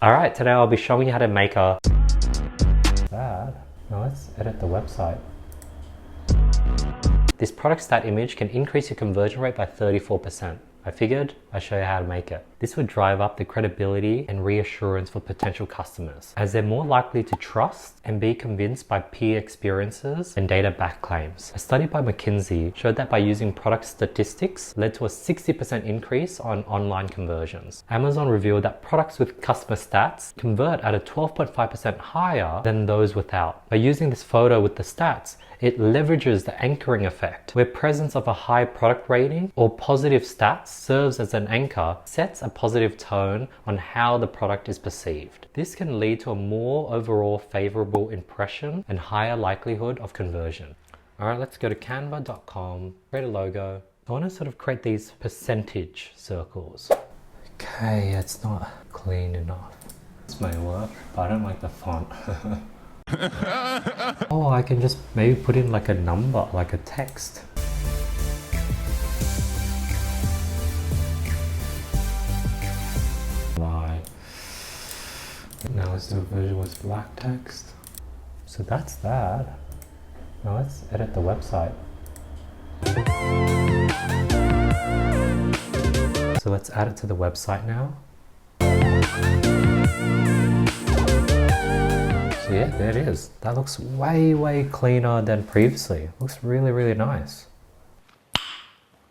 Alright, today I'll be showing you how to make a that. Now let's edit the website. This product stat image can increase your conversion rate by 34%. I figured I'd show you how to make it. This would drive up the credibility and reassurance for potential customers, as they're more likely to trust and be convinced by peer experiences and data-backed claims. A study by McKinsey showed that by using product statistics led to a 60% increase on online conversions. Amazon revealed that products with customer stats convert at a 12.5% higher than those without. By using this photo with the stats, it leverages the anchoring effect, where presence of a high product rating or positive stats serves as an anchor, sets a positive tone on how the product is perceived. This can lead to a more overall favorable impression and higher likelihood of conversion. Alright, let's go to canva.com, create a logo. I want to sort of create these percentage circles. Okay, it's not clean enough. This may work, but I don't like the font. Oh, I can just maybe put in like a number, like a text. Right. Now let's do a version with black text. So that's that. Now let's edit the website. So let's add it to the website now. So yeah, there it is. That looks way cleaner than previously. Looks really nice.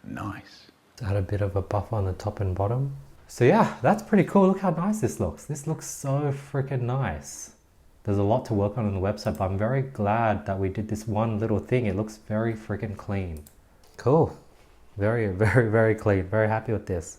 Nice. Let's add a bit of a buffer on the top and bottom. So yeah, that's pretty cool. Look how nice this looks. This looks so freaking nice. There's a lot to work on the website, but I'm very glad that we did this one little thing. It looks very freaking clean. Cool. Very clean. Very happy with this.